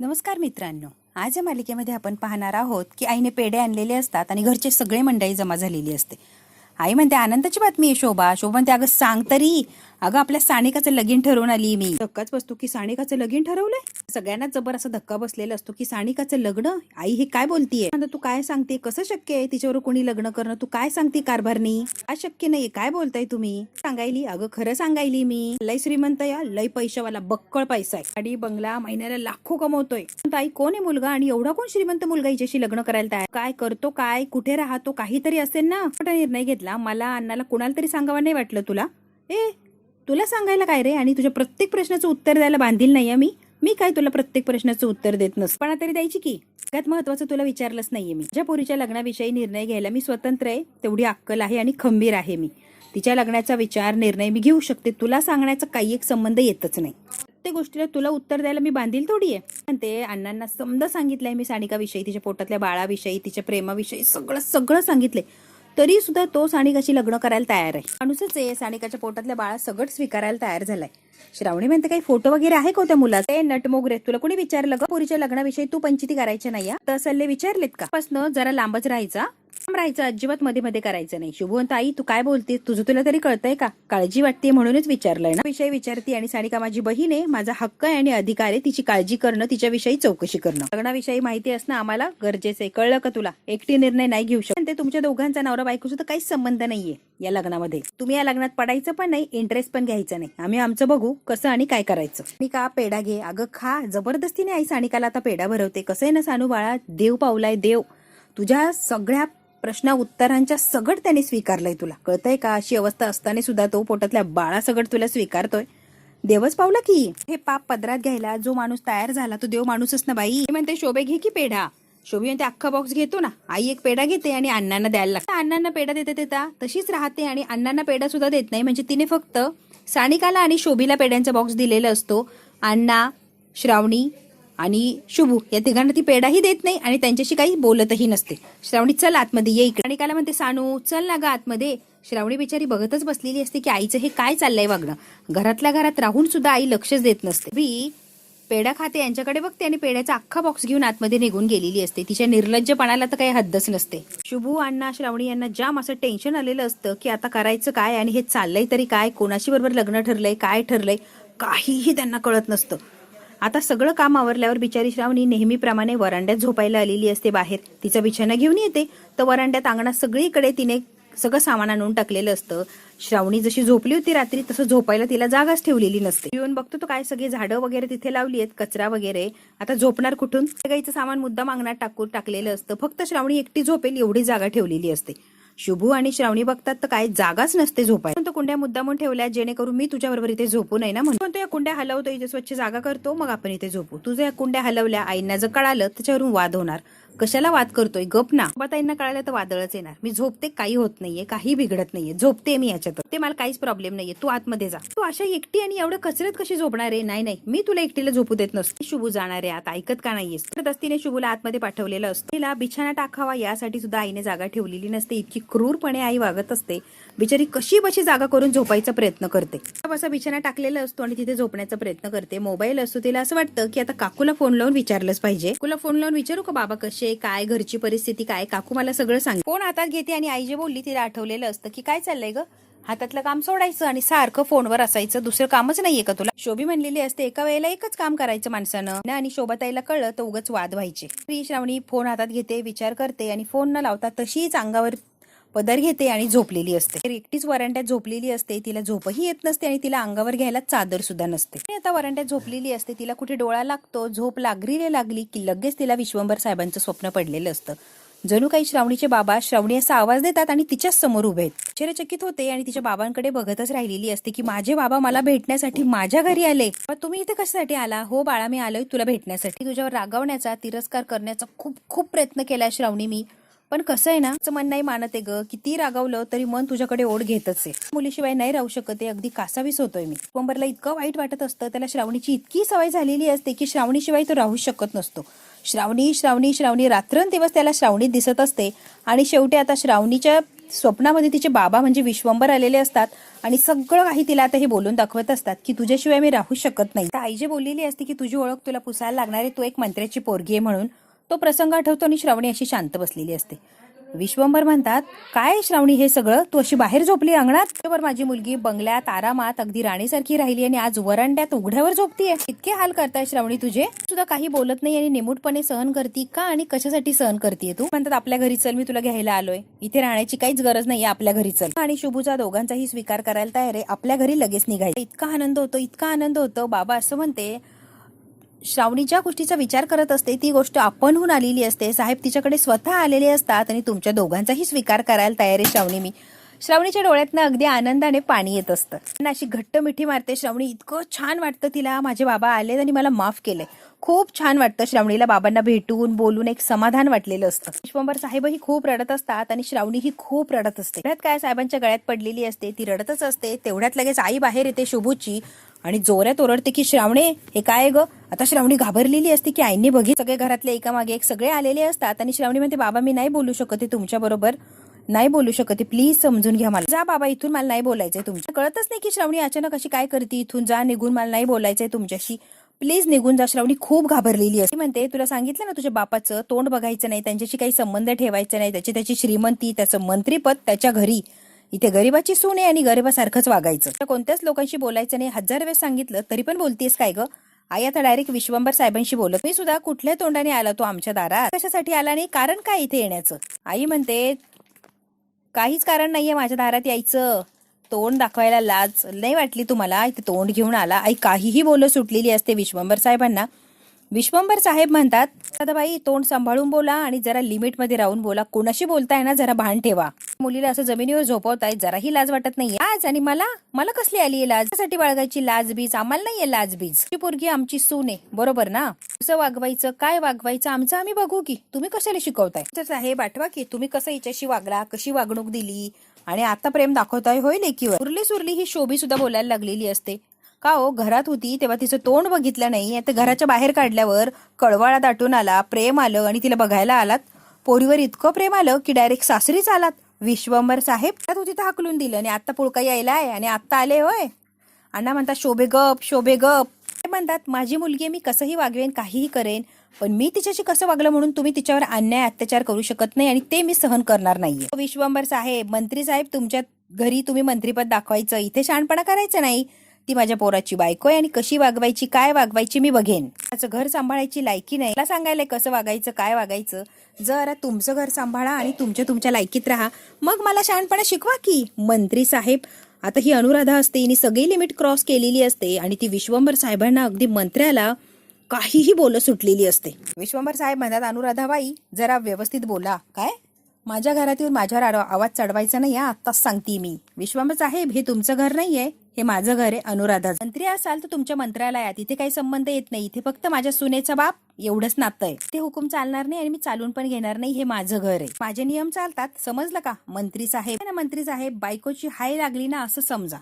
नमस्कार मित्रांनो, आज या मालिकेमध्ये आपण पाहणार आहोत की आईने पेढे आणलेले असतात आणि घरचे सगळे मंडळी जमा झालेली असते. आई म्हणते आनंदाची बातमी आहे शोभा. शोभा म्हणते अगं सांग तरी. अगं आपल्या सानिकाचं लगीन ठरवून आली मी. धक्काच बसतो की सानिकाचं लगीन ठरवलंय. सगळ्यांनाच जबर असा धक्का बसलेला असतो की सानिकाचं लग्न. आई हे काय बोलतीये? तू काय सांगते? कसं शक्य आहे तिच्यावर कोणी लग्न करणं? तू काय सांगते कारभारनी? काय शक्य नाहीये? काय बोलताय तुम्ही? सांगायली अगं खरं सांगायली मी. लय श्रीमंत या लय पैशावाला बक्कळ पैसा आहे. गाडी बंगला महिन्याला लाखो कमवतोय. आई कोण आहे मुलगा आणि एवढा कोण श्रीमंत मुलगा हिच्याशी लग्न करायला तयार? काय करतो काय कुठे राहतो काहीतरी असेल ना. मोठा निर्णय घेतला. मला अण्णाला कुणाला तरी सांगावं नाही वाटलं तुला? तुला सांगायला काय रे? आणि तुझ्या प्रत्येक प्रश्नाचं उत्तर द्यायला बांधील नाहीये मी काय तुला प्रत्येक प्रश्नाचं उत्तर देत नसते. पण तरी द्यायची की. सगळ्यात महत्वाचं तुला विचारलंच नाहीये मी. माझ्या पोरीच्या लग्नाविषयी निर्णय घ्यायला मी स्वतंत्र आहे. तेवढी अक्कल आहे आणि खंबीर आहे मी. तिच्या लग्नाचा विचार निर्णय मी घेऊ शकते. तुला सांगण्याचा काही एक संबंध येतच नाही. प्रत्येक गोष्टीला तुला उत्तर द्यायला मी बांधील थोडी आहे. पण ते अण्णांना समजा सांगितलंय मी सानिकाविषयी, तिच्या पोटातल्या बाळाविषयी, तिच्या प्रेमाविषयी सगळं सांगितलंय. तरी सुद्धा तो सानिकाशी लग्न करायला तयार आहे. माणूसच आहे. सानिकाच्या पोटातल्या बाळा सगळं स्वीकारायला तयार झालाय. श्रावणी म्हणते काही फोटो वगैरे आहे का त्या मुलाचा? नटमोगरे तुला कोणी विचारलं का पोरीच्या लग्नाविषयी? तू पंचायती करायची नाही तर सल्ले विचारलेत का? पासन जरा लांबच राहायचा. अजिबात मध्ये मध्ये करायचं नाही. शुभवंत आई तू काय बोलते? तुझं तुला तरी कळतंय का? काळजी वाटते म्हणूनच विचारलंय ना. विषय विचारती आणि सानिका माझी बहीण आहे. माझा हक्क आहे आणि अधिकार आहे तिची काळजी करणं, तिच्याविषयी चौकशी करणं. लग्नाविषयी माहिती असणं आम्हाला गरजेचं आहे. कळलं का तुला? एकटी निर्णय नाही घेऊ शकत. ते तुमच्या दोघांचा नवरा बायकोचा तर काहीच संबंध नाहीये या लग्नामध्ये. तुम्ही या लग्नात पडायचं पण नाही, इंटरेस्ट पण घ्यायचं नाही. आम्ही आमचं बघू कसं आणि काय करायचं. सानिका पेढा घे. अगं खा. जबरदस्तीने आई सानिकाला आता पेढा भरवते. कसं आहे ना सानू बाळा, देव पावलाय देव. तुझ्या सगळ्या प्रश्न उत्तरांच्या सगळं त्याने स्वीकारलंय. तुला कळतंय का? अशी अवस्था असताना सुद्धा तो पोटातल्या बाळा सगळं तुला स्वीकारतोय. देवच पावला की. हे पाप पदरात घ्यायला जो माणूस तयार झाला तो देव माणूसच ना बाई. म्हणते शोभे घे की पेढा. शोभी म्हणते अख्खा बॉक्स घेतो ना. आई एक पेढा घेते आणि अण्णांना द्यायला लागते. अण्णांना पेढा देता तशीच राहते आणि अण्णांना पेढा सुद्धा देत नाही. म्हणजे तिने फक्त सानिकाला आणि शोभीला पेढ्यांचा बॉक्स दिलेला असतो. अण्णा, श्रावणी आणि शुभू या तिघांना ती पेढाही देत नाही आणि त्यांच्याशी काही बोलतही नसते. श्रावणी चल आतमध्ये ये इकडे. सानिकाला म्हणते सानू चल ना ग आतमध्ये. श्रावणी बिचारी बघतच बसलेली असते की आईचं हे काय चाललंय वागणं. घरातल्या घरात राहून सुद्धा आई लक्षच देत नसते. मी पेढा खाते यांच्याकडे बघते आणि पेढ्याचा अख्खा बॉक्स घेऊन आतमध्ये निघून गेलेली असते. तिच्या निर्लज्जपणाला तर काही हद्दच नसते. शुभू, अण्णा, श्रावणी यांना जाम असं टेन्शन आलेलं असतं की आता करायचं काय आणि हे चाललंय तरी काय, कोणाशी बरोबर लग्न ठरलंय, काय ठरलंय, काहीही त्यांना कळत नसतं. आता सगळं काम आवरल्यावर बिचारी श्रावणी नेहमीप्रमाणे वरांड्यात झोपायला आलेली असते. बाहेर तिचा बिछाना घेऊन येते तर वरांड्यात अंगणात सगळीकडे तिने सगळं सामान आणून टाकलेलं असतं. श्रावणी जशी झोपली होती रात्री तसं झोपायला तिला जागाच ठेवलेली नसते. येऊन बघतो तो काय सगळे झाडं वगैरे तिथे लावली आहेत, कचरा वगैरे. आता झोपणार कुठून? सगळीचं सामान मुद्दाम अंगणात टाकलेलं असतं. फक्त श्रावणी एकटी झोपेल एवढी जागा ठेवलेली असते. शुभू आणि श्रावणी बघतात तर काय जागाच नसते झोपायला. तो कुंड्या मुद्दामून ठेवल्या जेणेकरून मी तुझ्याबरोबर इथे झोपू नये ना म्हणून. तो या कुंड्या हलवतो, इथे स्वच्छ जागा करतो, मग आपण इथे झोपू. तुझ्या या कुंड्या हलवल्या, आईंना जर कळालं त्याच्यावरून वाद होणार. कशाला वाद करतोय? गप ना. ताईंना कळालं तर वादळच येणार. मी झोपते, काही होत नाहीये, काही बिघडत नाहीये, झोपते मी याच्यात. ते मला काहीच प्रॉब्लेम नाहीये. तू आतमध्ये जा. तू अशा एकटी आणि एवढं कचरत कशी झोपणार आहे? नाही मी तुला एकटीला झोपू देत नसते. शुभू जाणार आहे आता, ऐकत का नाहीयेस? दस्तीने शुभूला आतमध्ये पाठवलेलं असतं. तिला बिछाना टाकावा यासाठी सुद्धा आईने जागा ठेवलेली नसते. इतकी क्रूरपणे आई वागत असते. बिचारी कशी बशी जागा करून झोपायचा प्रयत्न करते. असा बिछाना टाकलेला असतो आणि तिथे झोपण्याचा प्रयत्न करते. मोबाईल असतो. तिला असं वाटतं की आता काकूला फोन लावून विचारलंच पाहिजे. काकूला फोन लावून विचारू का बाबा कसे काय, घरची परिस्थिती काय, काकू मला सगळं सांग. फोन हातात घेते आणि आई जे बोलली तिला आठवलेलं असतं की काय चाललंय ग, हातातलं काम सोडायचं आणि सारखं फोनवर असायचं, दुसरं कामच नाहीये का तुला? शोभी म्हणलेली असते एका वेळेला एकच काम करायचं माणसानं. आणि शोभाताईला कळलं तर उगाच वाद व्हायचे. श्रावणी फोन हातात घेते, विचार करते आणि फोन न लावता तशीच अंगावर पदर घेते आणि झोपलेली असते. एकटीच वरांड्यात झोपलेली असते. तिला झोपही येत नसते आणि तिला अंगावर घ्यायला चादर सुद्धा नसते. आता वरांड्यात झोपलेली असते. तिला कुठे डोळा लागतो, झोप लागली की लगेच तिला विश्वंभर साहेबांचं स्वप्न पडलेलं असतं. जणू काही श्रावणीचे बाबा श्रावणी असा आवाज देतात आणि तिच्याच समोर उभे आहेत. आश्चर्यचकित होते आणि तिच्या बाबांकडे बघतच राहिलेली असते की माझे बाबा मला भेटण्यासाठी माझ्या घरी आले. तुम्ही इथे कशासाठी आला? हो बाळा मी आलोय तुला भेटण्यासाठी. तुझ्यावर रागावण्याचा, तिरस्कार करण्याचा खूप प्रयत्न केलाय श्रावणी मी. पण कसं आहे ना, मन नाही मानत आहे ग. किती रागावलं तरी मन तुझ्याकडे ओढ घेतच आहे. मुलीशिवाय नाही राहू शकत आहे. अगदी कासावीस होतोय मी. विश्वंभरला इतकं वाईट वाटत असतं. त्याला श्रावणीची इतकी सवय झालेली असते की श्रावणीशिवाय तो राहू शकत नसतो. श्रावणी रात्रंदिवस त्याला श्रावणी दिसत असते आणि शेवटी आता श्रावणीच्या स्वप्नामध्ये तिचे बाबा म्हणजे विश्वंभर आलेले असतात आणि सगळं काही तिला आता हे बोलून दाखवत असतात की तुझ्याशिवाय मी राहू शकत नाही. तर आई जे बोललेली असते की तुझी ओळख तुला पुसायला लागणार आहे, तू एक मंत्र्याची पोरगी आहे म्हणून, तो प्रसंग आठवतो आणि श्रावणी अशी शांत बसलेली असते. विश्वंभर म्हणतात, काय श्रावणी हे सगळं, तू अशी बाहेर झोपली अंगणात? बरोबर, माझी मुलगी बंगल्यात आरामात अगदी राणीसारखी राहिली आणि आज वरांड्यात उघड्यावर झोपतीये. इतके हाल करताय श्रावणी तुझे, सुद्धा काही बोलत नाही आणि निमूटपणे सहन करती का आणि कशासाठी सहन करतीये तू? म्हणतात, आपल्या घरी चल, मी तुला घ्यायला आलोय, इथे राहण्याची काहीच गरज नाहीये, आपल्या घरी चल. आणि शुभूचा दोघांचाही स्वीकार करायला तयार आहे, आपल्या घरी लगेच निघायचं. इतका आनंद होतो, इतका आनंद होतो. बाबा असं म्हणते, श्रावणी ज्या गोष्टीचा विचार करत असते ती गोष्ट आपणहून आलेली असते. साहेब तिच्याकडे स्वतः आलेले असतात आणि तुमच्या दोघांचाही स्वीकार करायला तयार आहे श्रावणी मी. श्रावणीच्या डोळ्यातनं अगदी आनंदाने पाणी येत असतं. अशी घट्ट मिठी मारते श्रावणी. इतकं छान वाटतं तिला, माझे बाबा आले आणि मला माफ केलंय. खूप छान वाटतं श्रावणीला बाबांना भेटून बोलून एक समाधान वाटलेलं असतं. विश्वंभर साहेबही खूप रडत असतात आणि श्रावणीही खूप रडत असते. तेवढ्यात काय साहेबांच्या गळ्यात पडलेली असते, ती रडतच असते. तेवढ्यात लगेच आई बाहेर येते शुभूची आणि जोरात ओरडते की श्रावणे हे काय ग. आता श्रावणी घाबरलेली असते की आईने बघित. सगळे घरातले एकामागे एक सगळे आलेले असतात आणि श्रावणी म्हणते, बाबा मी नाही बोलू शकते तुमच्या बरोबर, नाही बोलू शकते, प्लीज समजून घ्या मला. जा बाबा इथून, मला नाही बोलायचंय तुमच्या. कळतच नाही की श्रावणी अचानक अशी काय करते. इथून जा निघून, मला नाही बोलायचंय तुमच्याशी, प्लीज निघून जा. श्रावणी खूप घाबरलेली असते. म्हणते, तुला सांगितलं ना तुझ्या बापाचं तोंड बघायचं नाही, त्यांच्याशी काही संबंध ठेवायचा नाही, त्याची श्रीमंती, त्याचं मंत्रीपद त्याच्या घरी, इथे गरीबाची सून आहे आणि गरीबासारखंच वागायचं. कोणत्याच लोकांशी बोलायचं नाही. 1000 वेळेस सांगितलं तरी पण बोलतेस काय ग. आई आता डायरेक्ट विश्वंभर साहेबांशी बोलत, मी सुद्धा कुठल्या तोंडाने आला तो आमच्या दारात, कशासाठी आला नाही, कारण काय इथे येण्याचं. आई म्हणते, काहीच कारण नाहीये माझ्या दारात यायचं, तोंड दाखवायला लाज नाही वाटली तुम्हाला, इथे तोंड घेऊन आला. आई काहीही बोलत सुटलेली असते विश्वंभर साहेबांना. विश्वंभर साहेब म्हणतात, दादाबाई तोंड सांभाळून बोला आणि जरा लिमिट मध्ये राहून बोला, कोणाशी बोलताय ना जरा भान ठेवा. मुलीला असं जमिनीवर झोपवताय, जराही लाज वाटत नाहीये. लाज आणि मला कसली आली लाज, साठी बाळगायची लाज बीज, आम्हाला नाहीये लाज बीज. ती पोरगी आमची सून आहे, बरोबर ना, कसं वागवायचं काय वागवायचं आमचं आम्ही बघू की, तुम्ही कशाला शिकवताय. साहेब आठवा की तुम्ही कसं हिच्याशी वागला, कशी वागणूक दिली आणि आता प्रेम दाखवताय होय लेकीवर. उरली सुरली ही शोभी सुद्धा बोलायला लागलेली असते. का हो, घरात होती तेव्हा तिचं तोंड बघितलं नाही, आता घराच्या बाहेर काढल्यावर कळवाळा दाटून आला, प्रेम आलं आणि तिला बघायला आलात. पोरीवर इतकं प्रेम आलं की डायरेक्ट सासरीच आलात. विश्वंभर साहेब होती तर हाकलून दिलं आणि आता पुळका यायलाय आणि आता आले होय. अण्णा म्हणतात, शोभे गप शोभे गप. म्हणतात, माझी मुलगी मी कसंही वागवेन, काहीही करेन, पण मी तिच्याशी कसं वागलं म्हणून तुम्ही तिच्यावर अन्याय अत्याचार करू शकत नाही आणि ते मी सहन करणार नाहीये. विश्वंभर साहेब, मंत्री साहेब, तुमच्या घरी तुम्ही मंत्रीपद दाखवायचं, इथे शहाणपणा करायचं नाही. ती माझ्या पोराची बायको आहे आणि कशी वागवायची काय वागवायची मी बघेन. त्याचं घर सांभाळायची लायकी नाही, मला सांगायला कसं वागायचं काय वागायचं. जरा तुमचं घर सांभाळा आणि तुमच्या लायकीत राहा, मग मला शहाणपणा शिकवा की. मंत्री साहेब, आता ही अनुराधा असते, हिने सगळी लिमिट क्रॉस केलेली असते आणि ती विश्वंभर साहेबांना अगदी मंत्र्याला काहीही बोलत सुटलेली असते. विश्वंभर साहेब म्हणतात, अनुराधाबाई जरा व्यवस्थित बोला. काय, माझ्या घरात येऊन माझ्यावर आवाज चढवायचा नाही, आत्ताच सांगते मी. विश्वंभर साहेब, हे तुमचं घर नाहीये, हे माझं घर आहे. अनुराधा, मंत्री असाल तर तुमच्या मंत्रालयात, इथे काही संबंध येत नाही, इथे फक्त माझ्या सुनेचा बाप एवढंच नातं आहे. ते हुकूम चालणार नाही आणि मी चालून पण घेणार नाही, हे माझं घर आहे, माझे नियम चालतात, समजलं का. मंत्री साहेब ना, मंत्री साहेब, बायकोची हाय लागली ना असं समजा.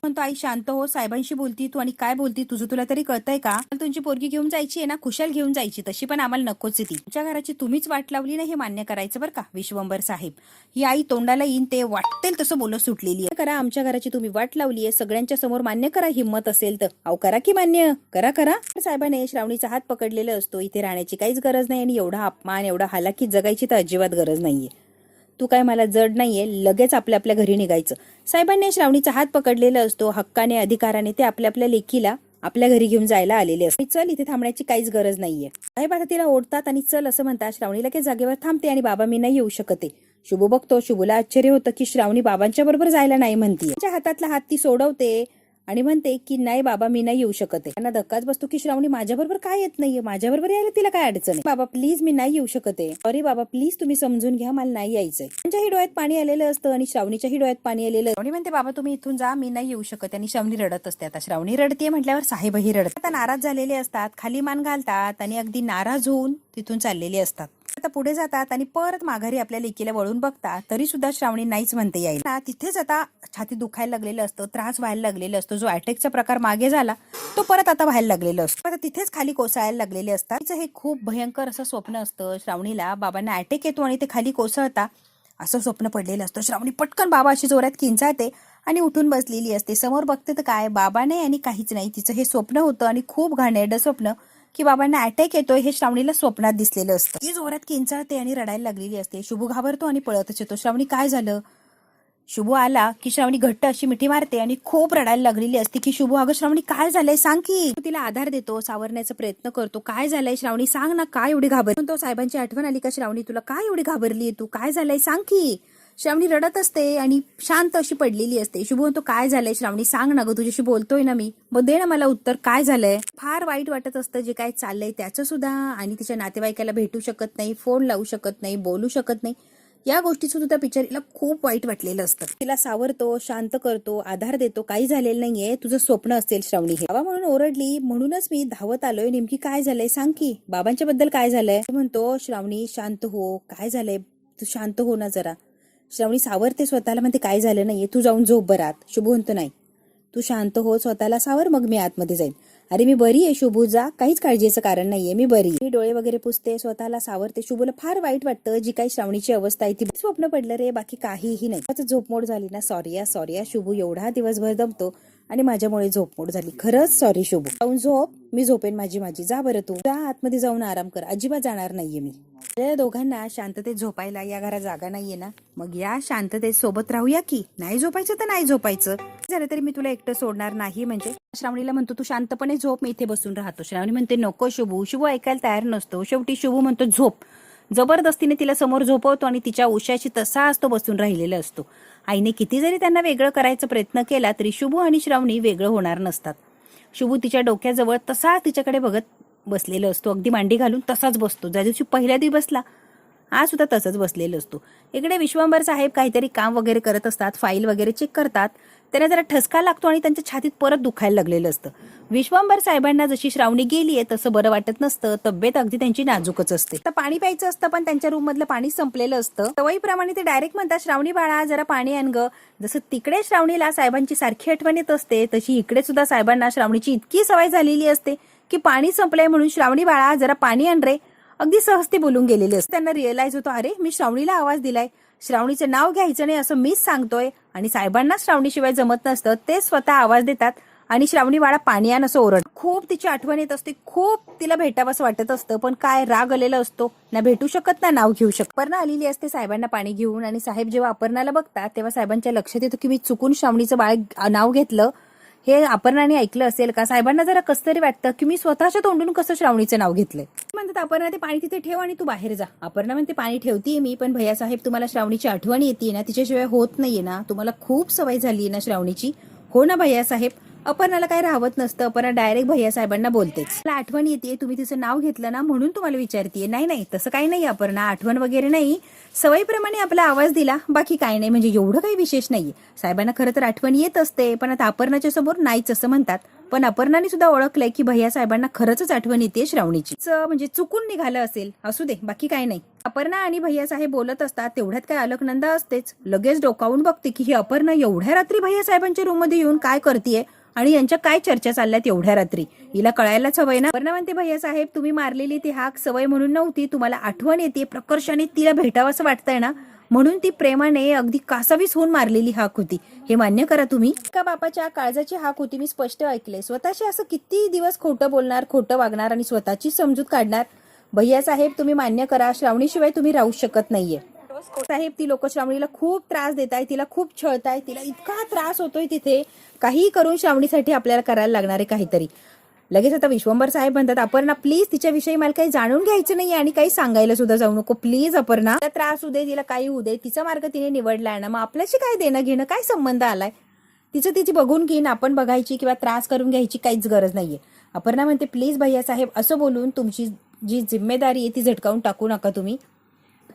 म्हणतो, आई शांत हो, साहेबांशी बोलती तू आणि काय बोलती तुझं तुला तरी कळतंय का. तुमची पोरगी घेऊन जायची आहे ना, खुशाल घेऊन जायची, तशी पण आम्हाला नकोच ती. तुमच्या घराची तुम्हीच वाट लावली ना, हे मान्य करायचं बरं का विश्वंभर साहेब. ही आई तोंडाला येईन ते वाटेल तसं बोलत सुटलेली आहे. करा, आमच्या घराची तुम्ही वाट लावली आहे, सगळ्यांच्या समोर मान्य करा, हिंमत असेल तर. अहो करा की मान्य, करा. साहेबाने श्रावणीचा हात पकडलेला असतो, इथे राहण्याची काहीच गरज नाही आणि एवढा अपमान एवढा हालाकी जगायची तर अजिबात गरज नाहीये. तू काय मला जड नाहीये, लगेच आपल्या घरी निघायचं. साहेबांनी श्रावणीचा हात पकडलेला असतो, हक्काने अधिकाराने ते आपल्या लेकीला आपल्या घरी घेऊन जायला आलेले असते. चल, इथे थांबण्याची काहीच गरज नाहीये. साहेब आता तिला ओढतात आणि चल असं म्हणतात. श्रावणी लगेच जागेवर थांबते आणि बाबा मी नाही येऊ शकते. शुभू बघतो, शुभूला आश्चर्य होतं की श्रावणी बाबांच्या बरोबर जायला नाही म्हणते. तिच्या हातातला हात ती सोडवते आणि म्हणते की नाही बाबा मी नाही येऊ शकते. त्यांना धक्काच बसतो की श्रावणी माझ्या बरोबर काय येत नाहीये, माझ्या बरोबर यायला तिला काय अडचण आहे. बाबा प्लीज मी नाही येऊ शकते, अरे बाबा प्लीज तुम्ही समजून घ्या, मला नाही यायचंय. त्यांच्याही डोळ्यात पाणी आलेलं असतं आणि श्रावणीच्याही डोळ्यात पाणी आलेलं. श्रावणी म्हणते, बाबा तुम्ही इथून जा, मी नाही येऊ शकत. आणि श्रावणी रडत असते. आता श्रावणी रडते म्हटल्यावर साहेबही रडतात. आता नाराज झालेले असतात, खाली मान घालतात आणि अगदी नाराज होऊन तिथून चाललेले असतात. आता पुढे जातात आणि परत माघारी आपल्या लेकीला वळून बघतात, तरी सुद्धा श्रावणी नाहीच म्हणते यायला. तिथेच आता छाती दुखायला लागलेलं असतं, त्रास व्हायला लागलेलं असतं. जो अटॅकचा प्रकार मागे झाला तो परत आता व्हायला लागलेला असतो. आता तिथेच खाली कोसळायला लागलेले असतात. तिचं हे खूप भयंकर असं स्वप्न असतं. श्रावणीला बाबांना अटॅक येतो आणि ते खाली कोसळता असं स्वप्न पडलेलं असतं. श्रावणी पटकन बाबा अशी जोरात किंचाळते आणि उठून बसलेली असते. समोर बघते तर काय, बाबा नाही आणि काहीच नाही. तिचं हे स्वप्न होतं आणि खूप घाणेरडं स्वप्न की बाबांना अटॅक येतोय हे श्रावणीला स्वप्नात दिसलेलं असतं. ती जोरात किंचाळते आणि रडायला लागलेली असते. शुभू घाबरतो आणि पळतच येतो. श्रावणी काय झालं? शुभू आला की श्रावणी घट्ट अशी मिठी मारते आणि खूप रडायला लागलेली असते की शुभू अगं श्रावणी काय झालंय सांग की. तिला आधार देतो, सावरण्याचा प्रयत्न करतो. काय झालंय श्रावणी सांग ना, काय एवढी घाबरली? तो साहेबांची आठवण आली का श्रावणी तुला? काय एवढी घाबरली तू? काय झालंय सांग की. श्रावणी रडत असते आणि शांत अशी पडलेली असते. शुभू म्हणतो काय झालंय श्रावणी सांग ना गं, तुझ्याशी बोलतोय ना मी, मग दे ना मला उत्तर, काय झालंय? फार वाईट वाटत असतं जे काय चाललंय त्याचं सुद्धा, आणि तिच्या नातेवाईकाला भेटू शकत नाही, फोन लावू शकत नाही, बोलू शकत नाही. या गोष्टीचं सुद्धा बिचारीला खूप वाईट वाटलेलं असतं. तिला सावरतो, शांत करतो, आधार देतो. काही झालेलं नाहीये, तुझं स्वप्न असेल श्रावणी हे. बाबा म्हणून ओरडली म्हणूनच मी धावत आलोय. नेमकी काय झालंय सांग की, बाबांच्या बद्दल काय झालंय? म्हणतो श्रावणी शांत हो, काय झालंय तू शांत हो ना जरा. श्रावणी सावरते स्वतःला, म्हणते काय झालं नाहीये, तू जाऊन झोप बरं आत. शुभू म्हणतो नाही, तू शांत हो, स्वतःला सावर, मग मी आतमध्ये जाईन. अरे मी बरी आहे शुभू, जा, काहीच काळजीचं कारण नाहीये, मी बरी. मी डोळे वगैरे पुसते, स्वतःला सावरते. शुभूला फार वाईट वाटतं जी काही श्रावणीची अवस्था आहे ती स्वप्न पडलं रे, बाकी काहीही नाही. झोपमोड झाली ना, सॉरी शुभू, एवढा दिवसभर दमतो आणि माझ्यामुळे झोपमोड झाली, खरंच सॉरी शुभू. जाऊन झोप, मी झोपेन माझी, जा बरं तू, जा आतमध्ये जाऊन आराम कर, अजिबात जाणार नाहीये मी. या दोघांना शांततेत झोपायला या घरात जागा नाहीये ना, मग या शांततेत सोबत राहूया की. नाही झोपायचं तर नाही झोपायचं, झालं तरी मी तुला एकटं सोडणार नाही. म्हणजे श्रावणीला म्हणतो तू शांतपणे झोप, मी इथे बसून राहतो. श्रावणी म्हणते नको शुभू. शुभू ऐकायला तयार नसतो. शेवटी शुभू म्हणतो झोप. जबरदस्तीने तिला समोर झोपवतो आणि तिच्या उशाशी तसाच तो बसून राहिलेला असतो. आईने किती जरी त्यांना वेगळं करायचा प्रयत्न केला तरी शुभू आणि श्रावणी वेगळं होणार नसतात. शुभू तिच्या डोक्याजवळ तसा तिच्याकडे बघत बसलेला असतो, अगदी मांडी घालून तसाच बसतो. ज्या दिवशी पहिल्या दिवशी बसला आज सुद्धा तसंच बसलेलं असतो. इकडे विश्वंभर साहेब काहीतरी काम वगैरे करत असतात, फाईल वगैरे चेक करतात. त्यांना जरा ठसका लागतो आणि त्यांच्या छातीत परत दुखायला लागलेलं असतं. विश्वंभर साहेबांना जशी श्रावणी गेलीये तसं बरं वाटत नसतं, तब्येत अगदी त्यांची नाजूकच असते. तर पाणी प्यायचं असतं पण त्यांच्या रूम मधलं पाणी संपलेलं असतं. सवयीप्रमाणे ते डायरेक्ट म्हणतात श्रावणी बाळा जरा पाणी आण ग. जसं तिकडे श्रावणीला साहेबांची सारखी आठवण येत असते तशी इकडे सुद्धा साहेबांना श्रावणीची इतकी सवय झालेली असते की पाणी संपलंय म्हणून श्रावणी बाळा जरा पाणी आण रे, अगदी सहजते बोलून गेलेले असते. त्यांना रिअलाइज होतो अरे मी श्रावणीला आवाज दिलाय, श्रावणीचं नाव घ्यायचं नाही असं मीच सांगतोय आणि साहेबांना श्रावणीशिवाय जमत नसतं, ते स्वतः आवाज देतात आणि श्रावणी बाळा पाणी आण असं ओरड. खूप तिची आठवण येत असते, खूप तिला भेटावंसं वाटत असतं, पण काय राग आलेला असतो ना, भेटू शकत ना नाव घेऊ शकत. अपर्णा आलेली असते साहेबांना पाणी घेऊन आणि साहेब जेव्हा अपर्णाला बघतात तेव्हा साहेबांच्या लक्षात येतं की मी चुकून श्रावणीचं बाळ नाव घेतलं. हे अपर्णाने ऐकलं असेल का? साहेबांना जरा कसं तरी वाटतं की मी स्वतःच्या तोंडून कसं श्रावणीचं नाव घेतलंय. म्हणतात अपर्णा ते पाणी तिथे ठेव आणि तू बाहेर जा. अपर्णा म्हणते पाणी ठेवतीये मी, पण भैया साहेब तुम्हाला श्रावणीची आठवण येते ना, तिच्याशिवाय होत नाहीये ना, तुम्हाला खूप सवय झाली ना श्रावणीची. हो ना भैया साहेब. अपर्णाला काय राहत नसतं, अपर्णा डायरेक्ट भैया साहेबांना बोलतेच. मला आठवण येते, तुम्ही तिचं नाव घेतलं ना म्हणून तुम्हाला विचारतीये. नाही तसं काही नाही अपर्णा, आठवण वगैरे नाही, सवयीप्रमाणे आपला आवाज दिला, बाकी काही नाही, म्हणजे एवढं काही विशेष नाहीये. साहेबांना खरं तर आठवण येत असते पण आता अपर्णाच्या समोर नाहीच असं म्हणतात. पण अपर्णाने सुद्धा ओळखलंय की भैया साहेबांना खरंच आठवण येते श्रावणीची, म्हणजे चुकून निघालं असेल, असू दे बाकी काही नाही. अपर्णा आणि भैया साहेब बोलत असतात तेवढ्यात काय अलकनंदा असतेच. लगेच डोकावून बघते की ही अपर्णा एवढ्या रात्री भैया साहेबांच्या रूम मध्ये येऊन काय करतेय आणि यांच्या काय चर्चा चालल्यात एवढ्या रात्री, हिला कळायलाच हवंय ना. अपर्णा म्हणते भैया साहेब तुम्ही मारलेली ती हाक सवय म्हणून नव्हती, तुम्हाला आठवण येते, प्रकर्षाने तिला भेटावं असं वाटतंय ना, म्हणून ती प्रेमाने अगदी कासावीस होऊन मारलेली हाक होती, हे मान्य करा तुम्ही. का बापाच्या काळजाची हाक होती, मी स्पष्ट ऐकले. स्वतःशी असं किती दिवस खोटं बोलणार, खोटं वागणार आणि स्वतःची समजूत काढणार. भैया साहेब तुम्ही मान्य करा, श्रावणीशिवाय तुम्ही राहू शकत नाहीये. साहेब ती लोक श्रावणीला खूप त्रास देताय, तिला खूप छळताय, तिला इतका त्रास होतोय तिथे, काही करून श्रावणीसाठी आपल्याला करायला लागणार आहे काहीतरी. लगेच आता विश्वंभर साहेब म्हणतात अपर्णा प्लीज तिच्याविषयी मला काही जाणून घ्यायचं नाही आणि काही सांगायला सुद्धा जाऊ नको प्लीज अपर्णा. त्रास होऊ दे, तिला काही होऊ दे, तिचा मार्ग तिने निवडलाय ना, मग आपल्याशी काय देणं घेणं, काय संबंध आलाय, तिची बघून घेईन, आपण बघायची किंवा त्रास करून घ्यायची काहीच गरज नाहीये. अपर्णा म्हणते प्लीज भैया साहेब असं बोलून तुमची जी जिम्मेदारी आहे ती झटकावून टाकू नका तुम्ही.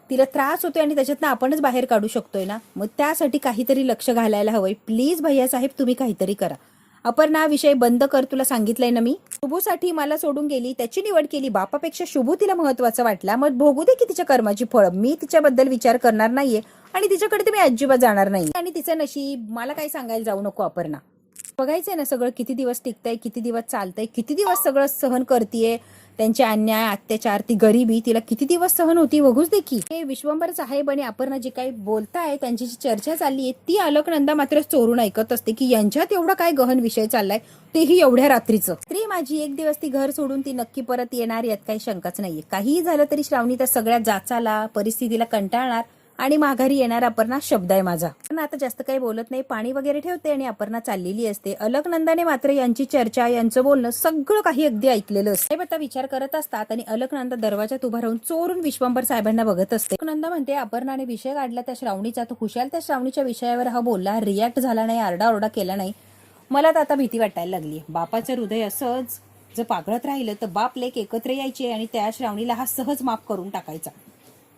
तिला त्रास होतोय आणि त्याच्यातनं आपणच बाहेर काढू शकतोय ना, मग त्यासाठी काहीतरी लक्ष घालायला हवंय. प्लीज भैया साहेब तुम्ही काहीतरी करा. अपर्णा विषय बंद कर, तुला सांगितलंय ना मी. शुभूसाठी मला सोडून गेली, त्याची निवड केली, बापापेक्षा शुभू तिला महत्वाचा वाटला, मग भोगू दे की तिच्या कर्माची फळं. मी तिच्याबद्दल विचार करणार नाहीये आणि तिच्याकडे तुम्ही अजिबात जाणार नाही आणि तिचं नशीब मला काही सांगायला जाऊ नको अपर्णा. बघायचंय ना सगळं किती दिवस टिकतंय, किती दिवस चालतंय, किती दिवस सगळं सहन करतीये. त्यांचे अन्याय अत्याचार ती गरिबी तिला किती दिवस सहन होती बघूच दे की. हे विश्वंभर साहेब आणि अपर्णा जे काही बोलताय त्यांची जी चर्चा चालली आहे ती अलकनंदा मात्र चोरून ऐकत असते की यांच्यात एवढा काय गहन विषय चाललाय तेही एवढ्या रात्रीचं. स्त्री माझी एक दिवस ती घर सोडून ती नक्की परत येणार यात काही शंकाच नाहीये. काहीही झालं तरी श्रावणी त्या सगळ्या जाचाला परिस्थितीला कंटाळणार आणि माघारी येणार अपर्णा शब्द आहे माझा. पण आता जास्त काही बोलत नाही, पाणी वगैरे ठेवते आणि अपर्णा चाललेली असते. अलकनंदाने मात्र यांची चर्चा यांचं बोलणं सगळं काही अगदी ऐकलेलं असतं. आता विचार करत असतात आणि अलकनंदा दरवाजात उभा राहून चोरून विश्वंभर साहेबांना बघत असते. अलकनंदा म्हणते अपर्णाने विषय काढला त्या श्रावणीचा, तो खुशाल त्या श्रावणीच्या विषयावर हा बोलला, रिॲक्ट झाला नाही, आरडाओरडा केला नाही. मला तर आता भीती वाटायला लागली. बापाचं हृदय असंच जर पागळत राहिलं तर बाप लेक एकत्र यायचे आणि त्या श्रावणीला हा सहज माफ करून टाकायचा.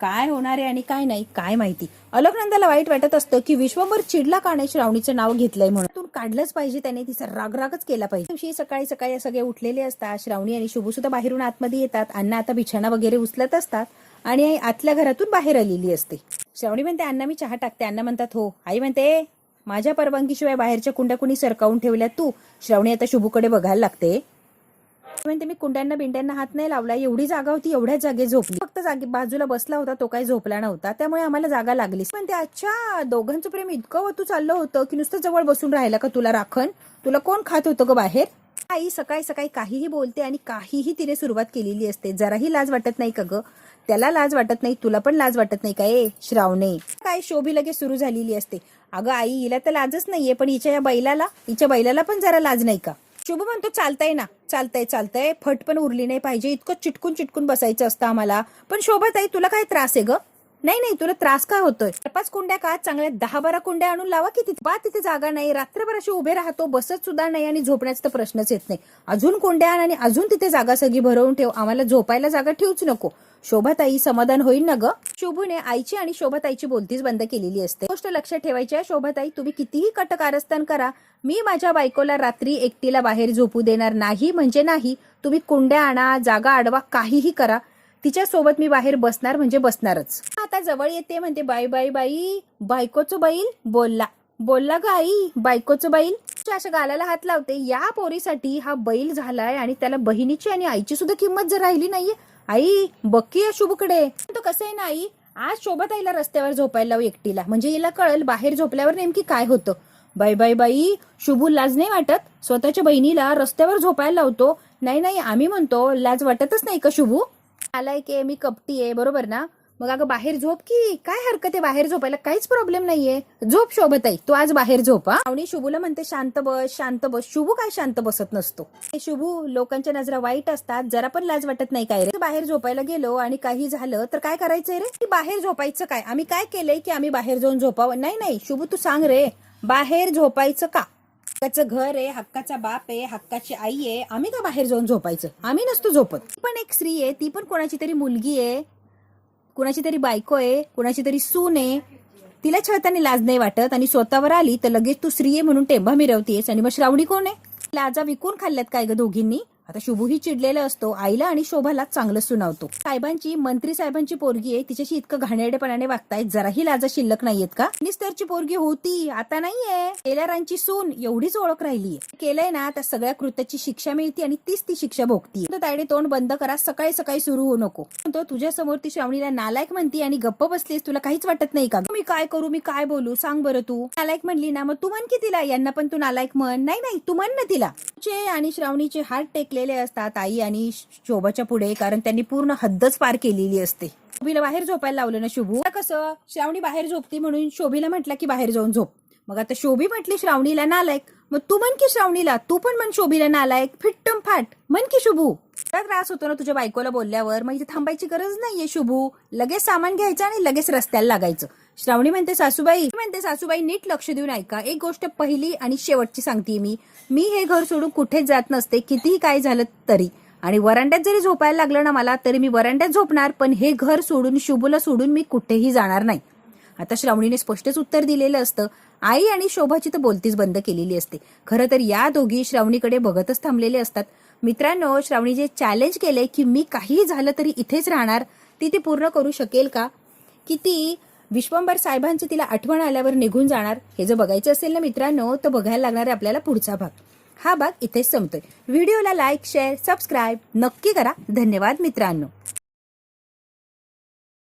काय होणार आहे आणि काय नाही काय माहिती. अलकनंदाला वाईट वाटत असतं की विश्वंभर चिडला का नाही श्रावणीचं नाव घेतलंय म्हणून काढलंच पाहिजे, त्याने तिचा रागरागच केला पाहिजे. दिवशी सकाळी सकाळी सगळे उठलेले असतात. श्रावणी आणि शुभू सुद्धा बाहेरून आतमध्ये येतात. अण्णा आता बिछाणा वगैरे उचलत असतात आणि आतल्या घरातून बाहेर आलेली असते. श्रावणी म्हणते अण्णा मी चहा टाकते. अण्णा म्हणतात हो. आई म्हणते माझ्या परवानगीशिवाय बाहेरच्या कुंड्या कुणी सरकावून ठेवल्या तू. श्रावणी आता शुभूकडे बघायला लागते. म्हणते मी कुंड्यांना बिंड्यांना हात नाही लावला, एवढी जागा होती एवढ्याच जागे झोपली, फक्त जागे बाजूला बसला होता तो काही झोपला नव्हता त्यामुळे आम्हाला जागा लागलीच. म्हणते अच्छा दोघांचं प्रेम इतकं तू चाललं होतं की नुसतं जवळ बसून राहिला का तुला राखण, तुला कोण खात होतं ग बाहेर. आई सकाळी सकाळी काहीही बोलते आणि काहीही तिने सुरुवात केलेली असते. जराही लाज वाटत नाही का ग, त्याला लाज वाटत नाही, तुला पण लाज वाटत नाही काय श्रावणे. काय शोभी लगेच सुरू झालेली असते. अगं आई हिला तर लाजच नाहीये पण हिच्या बैलाला पण जरा लाज नाही का. शुभ म्हणतो चालतंय ना, चालतंय फट पण उरली नाही पाहिजे, इतकं चिटकून बसायचं असतं आम्हाला. पण शोभाताई तुला काय त्रास आहे ग. नाही तुला त्रास काय होतोय. 5 कुंड्या का चांगल्या 10-12 कुंड्या आणून लावा की तिथे जागा नाही. रात्रभर अशी उभे राहतो, बसत सुद्धा नाही आणि झोपण्याचा तर प्रश्नच येत नाही. अजून कुंड्या आण आणि अजून तिथे जागा सगळी भरवून ठेव, आम्हाला झोपायला जागा ठेवूच नको. शोभाताई समाधान होईल ना ग. शुभूने आईची आणि शोभाताईची बोलतीच बंद केलेली असते. गोष्ट लक्षात ठेवायची आहे शोभाताई, तुम्ही कितीही कटकारस्थान करा, मी माझ्या बायकोला रात्री एकटीला बाहेर झोपू देणार नाही म्हणजे नाही. तुम्ही कुंड्या आणा, जागा अडवा, काहीही करा, तिच्या सोबत मी बाहेर बसणार म्हणजे बसणारच. आता जवळ येते म्हणते बाई बायकोचं बैल बोलला ग आई, बायकोचं बैल. अशा गालाला हात लावते. या पोरीसाठी हा बैल झालाय आणि त्याला बहिणीची आणि आईची सुद्धा किंमत जर राहिली नाहीये. आई बक्की शुभकडे तो कसं आहे ना आई, आज शोभाताईला रस्त्यावर झोपायला लावू एकटीला, म्हणजे हिला कळेल बाहेर झोपल्यावर नेमकी काय होतं. बाई शुभू लाज नाही वाटत, स्वतःच्या बहिणीला रस्त्यावर झोपायला लावतो. नाही आम्ही म्हणतो लाज वाटतच नाही का शुभू. आलाय की मी कपटी आहे बरोबर ना, मग अगं बाहेर झोप की, काय हरकत आहे बाहेर झोपायला, काहीच प्रॉब्लेम नाहीये. झोप शोभताई तू आज बाहेर झोपा. आणि शुभूला म्हणते शांत बस. शुभू काय शांत बसत नसतो. शुभू लोकांच्या नजरा वाईट असतात, जरा पण लाज वाटत नाही काय रे. बाहेर झोपायला गेलो आणि काही झालं तर काय करायचंय रे. बाहेर झोपायचं काय, आम्ही काय केलंय की आम्ही बाहेर जाऊन झोपावं. नाही शुभू तू सांग रे, बाहेर झोपायचं का. हक्काचं घर आहे, हक्काचा बाप आहे, हक्काची आई आहे, आम्ही का बाहेर जाऊन झोपायचं. आम्ही नसतो झोपत. ती पण एक स्त्री आहे, ती पण कोणाची तरी मुलगी आहे, कुणाची तरी बायको आहे, कुणाची तरी सून आहे. तिला छळताना लाज नाही वाटत आणि स्वतःवर आली तर लगेच तू स्त्री आहे म्हणून टेंबा मिरवतेस. आणि मग श्रावणी कोण आहे. लाजा विकून खाल्ल्यात काय ग दोघींनी. आता शुभूही चिडलेला असतो, आईला आणि शोभाला चांगलं सुनावतो. मंत्री साहेबांची पोरगी आहे, तिच्याशी इतकं घाणेरडेपणाने वागतायत, जराही लाजा शिल्लक नाहीयेत का. मिनिस्टरची पोरगी होती आता नाहीये, टेलरांची सून एवढीच ओळख राहिलीये. केलंय ना त्या सगळ्या कृत्याची शिक्षा मिळते आणि तीच ती शिक्षा भोगतीये. तायडे तोंड बंद करा, सकाळी सुरू होऊ नको. तो तुझ्या समोर ती श्रावणीला नालायक म्हणती आणि गप्प बसलीस, तुला काहीच वाटत नाही का. मी काय करू, मी काय बोलू सांग बरं. तू नालायक म्हणली ना, मग तू म्हण की तिला, यांना पण तू नालायक म्हण. नाही तू म्हण ना तिला. आणि श्रावणीचे हात टेकलेले असतात आई आणि शोभाच्या पुढे, कारण त्यांनी पूर्ण हद्दच पार केलेली असते. शोभीला बाहेर झोपायला लावलं ना शुभू. कसं श्रावणी बाहेर झोपती म्हणून शोभीला म्हटलं की बाहेर जाऊन झोप. मग आता शोभी म्हटली श्रावणीला नालायक, मग तू म्हण की श्रावणीला, तू पण म्हण शोभीला नालायक, फिट्टम फाट म्हण की शुभू. त्रास होतो ना तुझ्या बायकोला बोलल्यावर, मग इथे थांबायची गरज नाहीये शुभू. लगेच सामान घ्यायचं आणि लगेच रस्त्याला लागायचं. श्रावणी म्हणते सासूबाई नीट लक्ष देऊन ऐका, एक गोष्ट पहिली आणि शेवटची सांगते मी हे घर सोडून कुठेच जात नसते, कितीही काय झालं तरी. आणि वरांड्यात जरी झोपायला लागलं ना मला तरी मी वरांड्यात झोपणार, पण हे घर सोडून शुभूला सोडून मी कुठेही जाणार नाही. आता श्रावणीने स्पष्टच उत्तर दिलेलं असतं. आई आणि शोभाची तर बोलतीच बंद केलेली असते. खरं तर या दोघी श्रावणीकडे बघतच थांबलेले असतात. मित्रांनो, श्रावणी जे चॅलेंज केलंय की मी काहीही झालं तरी इथेच राहणार, ती पूर्ण करू शकेल का. की विश्वंभर साहेबांची तिला आठवण आल्यावर निघून जाणार, हे जर बघायचं असेल ना मित्रांनो, तर बघायला लागणार आहे आपल्याला पुढचा भाग. हा भाग इथेच संपतोय. व्हिडिओला लाईक, शेअर, सबस्क्राईब नक्की करा. धन्यवाद मित्रांनो.